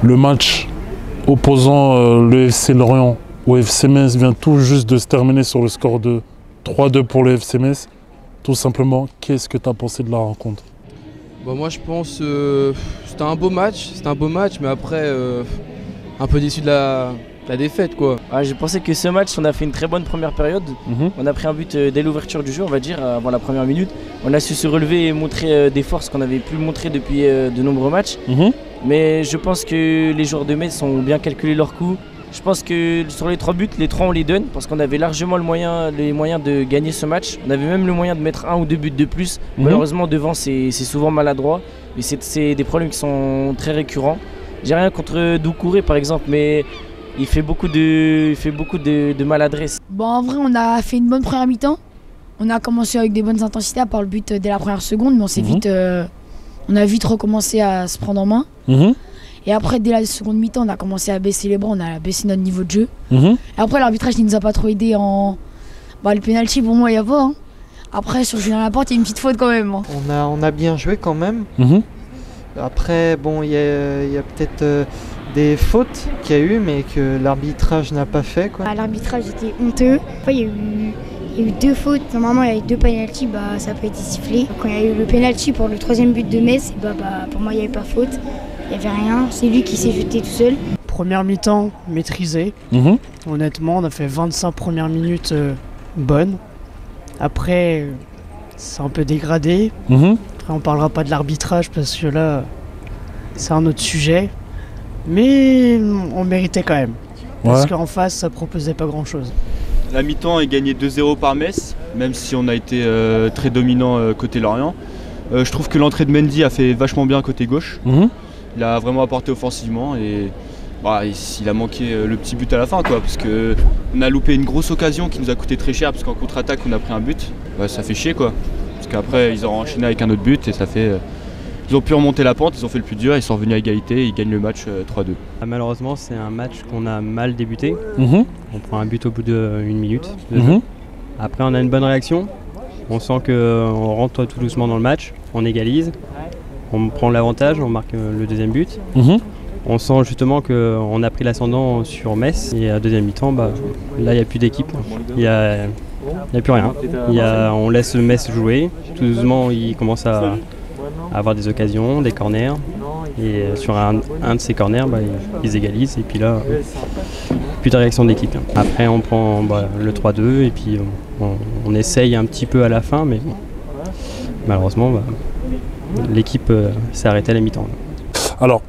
Le match opposant le FC Lorient au FC Metz vient tout juste de se terminer sur le score de 3-2 pour le FC Metz. Tout simplement, qu'est-ce que tu as pensé de la rencontre? Bah moi je pense c'était un beau match, mais après un peu déçu de la défaite quoi. Ouais, j'ai pensé que ce match, on a fait une très bonne première période. On a pris un but dès l'ouverture du jeu, on va dire, avant la première minute. On a su se relever et montrer des forces qu'on n'avait plus montrées depuis de nombreux matchs. Mais je pense que les joueurs de Metz ont bien calculé leur coup. Je pense que sur les 3 buts, les 3 on les donne parce qu'on avait largement les moyens de gagner ce match. On avait même le moyen de mettre 1 ou 2 buts de plus. Malheureusement devant c'est souvent maladroit. Mais c'est des problèmes qui sont très récurrents. J'ai rien contre Doucouré par exemple, mais il fait beaucoup de maladresse. Bon, en vrai, on a fait une bonne première mi-temps. On a commencé avec des bonnes intensités à part le but dès la première seconde, mais on a vite recommencé à se prendre en main. Et après, dès la seconde mi-temps, on a commencé à baisser les bras, on a baissé notre niveau de jeu. Et après, l'arbitrage ne nous a pas trop aidé en. Le pénalty, pour moi, il n'y a pas. Hein. Après, sur Julien Laporte, il y a une petite faute quand même. Hein. On a bien joué quand même. Après, bon, il y a peut-être des fautes qu'il y a eu, mais que l'arbitrage n'a pas fait. L'arbitrage était honteux. Après, il y a eu 2 fautes. Normalement, il y a eu 2 pénaltys, ça n'a pas été sifflé. Quand il y a eu le pénalty pour le 3e but de Metz, pour moi, il n'y avait pas faute. Il n'y avait rien. C'est lui qui s'est jeté tout seul. Première mi-temps maîtrisée. Honnêtement, on a fait 25 premières minutes bonnes. Après, c'est un peu dégradé. Après, on parlera pas de l'arbitrage parce que là, c'est un autre sujet. Mais on méritait quand même. Parce qu'en face, ça proposait pas grand-chose. La mi-temps est gagnée 2-0 par Metz, même si on a été très dominant côté Lorient. Je trouve que l'entrée de Mendy a fait vachement bien côté gauche. Il a vraiment apporté offensivement et il a manqué le petit but à la fin, parce qu'on a loupé une grosse occasion qui nous a coûté très cher parce qu'en contre-attaque on a pris un but. Ça fait chier parce qu'après ils ont enchaîné avec un autre but et ça fait... Ils ont pu remonter la pente, ils ont fait le plus dur, ils sont revenus à égalité et ils gagnent le match 3-2. Malheureusement c'est un match qu'on a mal débuté. On prend un but au bout d'une minute. Après on a une bonne réaction. On sent qu'on rentre tout doucement dans le match, on égalise. On prend l'avantage, on marque le 2e but. On sent justement qu'on a pris l'ascendant sur Metz. Et à 2e mi-temps, là il n'y a plus d'équipe. Il n'y a plus rien. On laisse Metz jouer. Tout doucement il commence à avoir des occasions, des corners. Et sur un de ces corners, ils égalisent. Et puis là, plus de réaction d'équipe. Après on prend le 3-2 et puis on essaye un petit peu à la fin. Mais malheureusement, l'équipe s'est arrêtée à la mi-temps. Alors,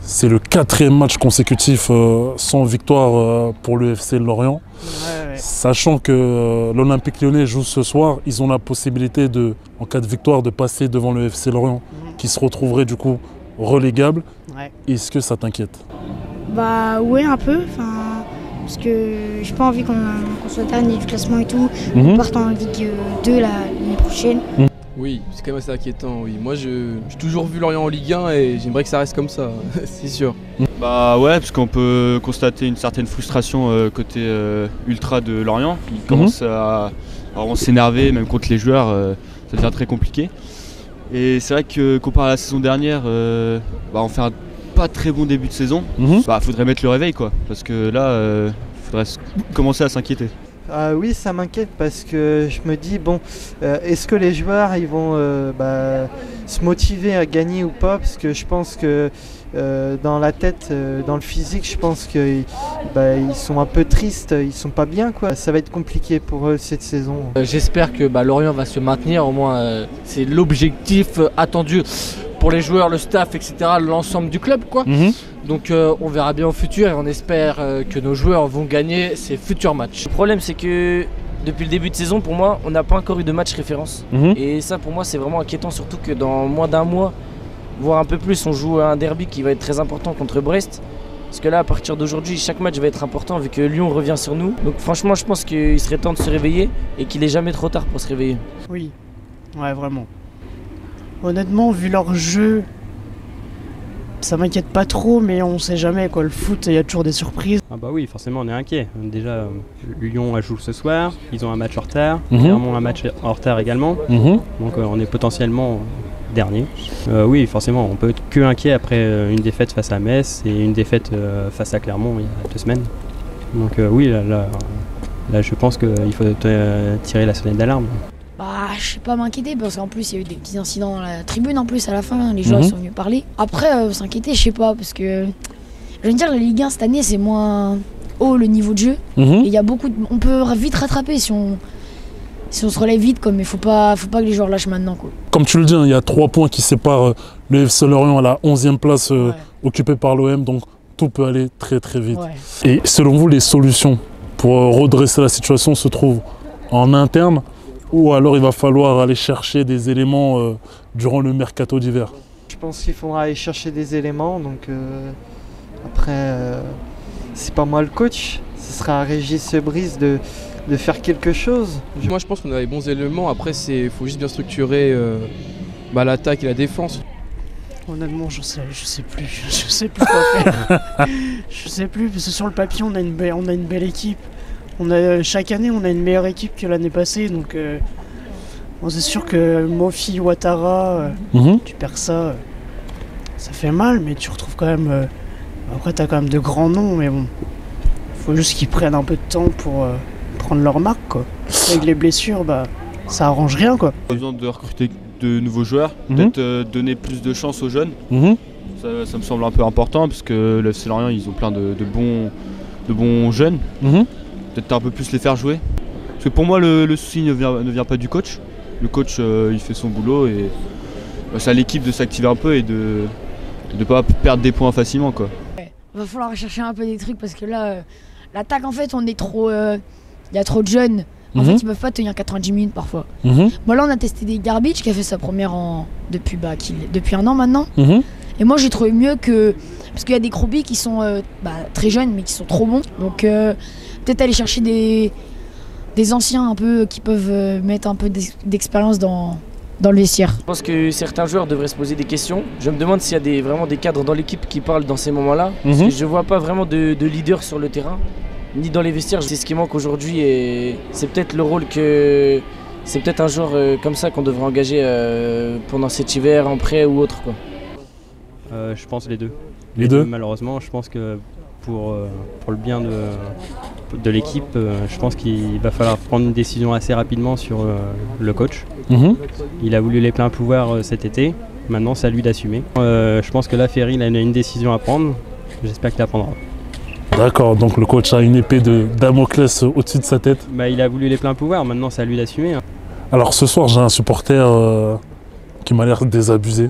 c'est le 4e match consécutif sans victoire pour le FC Lorient. Sachant que l'Olympique Lyonnais joue ce soir, ils ont la possibilité en cas de victoire, de passer devant le FC Lorient, qui se retrouverait du coup relégable. Est-ce que ça t'inquiète? Ouais, un peu. Parce que j'ai pas envie qu'on soit dernier du classement et tout. On parte en Ligue 2 l'année prochaine. Oui, c'est quand même assez inquiétant, oui. Moi, j'ai toujours vu Lorient en Ligue 1 et j'aimerais que ça reste comme ça, c'est sûr. Ouais, parce qu'on peut constater une certaine frustration côté ultra de Lorient. Ils commencent à vraiment s'énerver, même contre les joueurs, ça devient très compliqué. Et c'est vrai que comparé à la saison dernière, on fait un pas très bon début de saison. Faudrait mettre le réveil, parce que là, faudrait commencer à s'inquiéter. Oui, ça m'inquiète parce que je me dis, est-ce que les joueurs ils vont se motiver à gagner ou pas? Parce que je pense que dans la tête, dans le physique, je pense qu'ils sont un peu tristes, ils sont pas bien. Ça va être compliqué pour eux cette saison. J'espère que Lorient va se maintenir, au moins c'est l'objectif attendu pour les joueurs, le staff, etc., l'ensemble du club. Donc on verra bien au futur et on espère que nos joueurs vont gagner ces futurs matchs. Le problème c'est que depuis le début de saison, pour moi, on n'a pas encore eu de match référence. Et ça pour moi c'est vraiment inquiétant, surtout que dans moins d'1 mois, voire un peu plus, on joue un derby qui va être très important contre Brest. Parce que là, à partir d'aujourd'hui, chaque match va être important vu que Lyon revient sur nous. Donc franchement, je pense qu'il serait temps de se réveiller et qu'il n'est jamais trop tard pour se réveiller. Oui, ouais, vraiment. Honnêtement, vu leur jeu, ça m'inquiète pas trop, mais on sait jamais. Le foot, il y a toujours des surprises. Oui, forcément, on est inquiet. Déjà, Lyon joue ce soir, ils ont un match en retard, clairement un match en retard également. Donc on est potentiellement dernier. Oui, forcément, on peut être que inquiet après une défaite face à Metz et une défaite face à Clermont il y a 2 semaines. Donc oui, là, je pense qu'il faut tirer la sonnette d'alarme. Bah, je sais pas m'inquiéter parce qu'en plus il y a eu des petits incidents dans la tribune en plus à la fin, les joueurs ils sont venus parler. Après s'inquiéter, je sais pas parce que je veux dire la Ligue 1 cette année c'est moins haut le niveau de jeu. Et il y a beaucoup on peut vite rattraper si on se relève vite comme il faut pas que les joueurs lâchent maintenant quoi. Comme tu le dis, il y a 3 points qui séparent le FC Lorient à la 11e place occupée par l'OM, donc tout peut aller très très vite. Et selon vous, les solutions pour redresser la situation se trouvent en interne ou alors il va falloir aller chercher des éléments durant le mercato d'hiver? Je pense qu'il faudra aller chercher des éléments, donc après c'est pas moi le coach, ce sera à Régis Brice de faire quelque chose. Moi je pense qu'on a les bons éléments, après il faut juste bien structurer l'attaque et la défense. Honnêtement, je sais plus quoi faire. Je sais plus, parce que sur le papier on a une belle équipe. Chaque année on a une meilleure équipe que l'année passée, donc c'est sûr que Mofi, Ouattara, tu perds ça fait mal, mais tu retrouves quand même. Après t'as quand même de grands noms, mais bon, faut juste qu'ils prennent un peu de temps pour prendre leur marque quoi. Avec les blessures, ça arrange rien quoi. On a besoin de recruter de nouveaux joueurs, peut-être donner plus de chance aux jeunes. Ça me semble un peu important parce que le FC Lorient ils ont plein de bons jeunes. Peut-être un peu plus les faire jouer. Parce que pour moi le souci ne vient pas du coach. Le coach il fait son boulot et c'est à l'équipe de s'activer un peu et de ne pas perdre des points facilement quoi. Il va falloir chercher un peu des trucs parce que là l'attaque en fait on est trop. Il y a trop de jeunes. En fait ils peuvent pas tenir 90 minutes parfois. Moi là on a testé des Garbage qui a fait sa première depuis 1 an maintenant. Et moi j'ai trouvé mieux que. Parce qu'il y a des Krobi qui sont très jeunes mais qui sont trop bons. Donc peut-être aller chercher des anciens un peu qui peuvent mettre un peu d'expérience dans le vestiaire. Je pense que certains joueurs devraient se poser des questions. Je me demande s'il y a vraiment des cadres dans l'équipe qui parlent dans ces moments-là. Parce que je vois pas vraiment de leader sur le terrain, ni dans les vestiaires. C'est ce qui manque aujourd'hui et c'est peut-être le rôle que... C'est peut-être un joueur comme ça qu'on devrait engager pendant cet hiver en prêt ou autre quoi. Je pense les deux. Les deux. Malheureusement, je pense que pour le bien de l'équipe, je pense qu'il va falloir prendre une décision assez rapidement sur le coach. Il a voulu les pleins pouvoirs cet été, maintenant c'est à lui d'assumer. Je pense que là Ferry il a une décision à prendre, j'espère qu'il la prendra. D'accord, donc le coach a une épée de Damoclès au-dessus de sa tête. Il a voulu les pleins pouvoirs, maintenant c'est à lui d'assumer. Alors ce soir j'ai un supporter qui m'a l'air désabusé.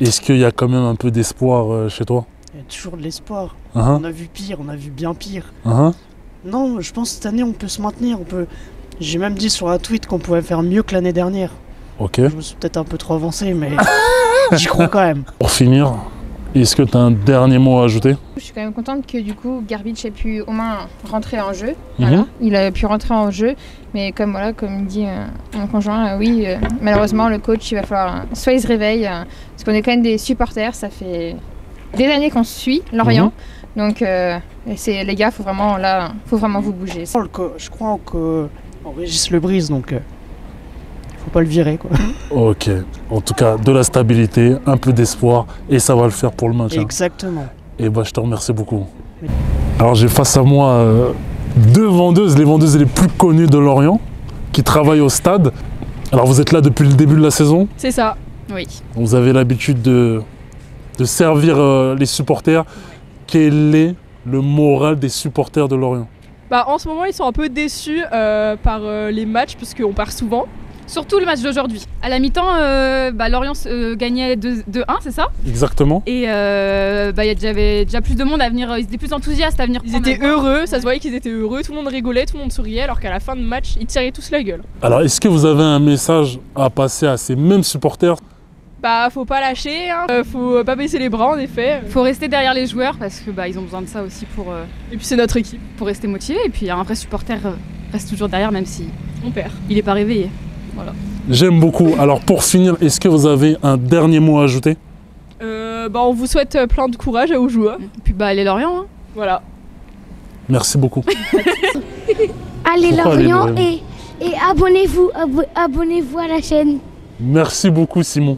Est-ce qu'il y a quand même un peu d'espoir chez toi? Il y a toujours de l'espoir. On a vu pire, on a vu bien pire. Non, je pense que cette année on peut se maintenir. J'ai même dit sur un tweet qu'on pouvait faire mieux que l'année dernière. Ok. Je me suis peut-être un peu trop avancé, mais j'y crois quand même. Pour finir, est-ce que tu as un dernier mot à ajouter? Je suis quand même contente que du coup Garbage ait pu au moins rentrer en jeu. Voilà. Il a pu rentrer en jeu, mais comme dit mon conjoint, oui, malheureusement le coach il va falloir soit il se réveille, parce qu'on est quand même des supporters, ça fait des années qu'on suit Lorient, donc les gars, faut vraiment vous bouger. Je crois en Régis Lebris, donc faut pas le virer quoi. Ok, en tout cas de la stabilité, un peu d'espoir et ça va le faire pour le maintien. Exactement. Et je te remercie beaucoup. Alors j'ai face à moi 2 vendeuses, les vendeuses les plus connues de Lorient, qui travaillent au stade. Alors vous êtes là depuis le début de la saison? C'est ça, oui. Vous avez l'habitude de servir les supporters. Quel est le moral des supporters de Lorient? En ce moment ils sont un peu déçus par les matchs parce qu'on part souvent. Surtout le match d'aujourd'hui. À la mi-temps, Lorient gagnait 2-1, c'est ça? Exactement. Et il y avait déjà plus de monde à venir, ils étaient plus enthousiastes à venir. Ils étaient heureux, ça se voyait qu'ils étaient heureux, tout le monde rigolait, tout le monde souriait, alors qu'à la fin de match, ils tiraient tous la gueule. Alors, est-ce que vous avez un message à passer à ces mêmes supporters? Faut pas lâcher, faut pas baisser les bras en effet. Faut rester derrière les joueurs parce que ils ont besoin de ça aussi pour. Et puis c'est notre équipe. Pour rester motivé, et puis un vrai supporter reste toujours derrière même si on perd. Il est pas réveillé. Voilà. J'aime beaucoup. Alors pour finir, est-ce que vous avez un dernier mot à ajouter? On vous souhaite plein de courage aux joueurs. Et puis les Lorient. Hein. Voilà. Merci beaucoup. Allez Lorient et abonnez-vous à la chaîne. Merci beaucoup Simon.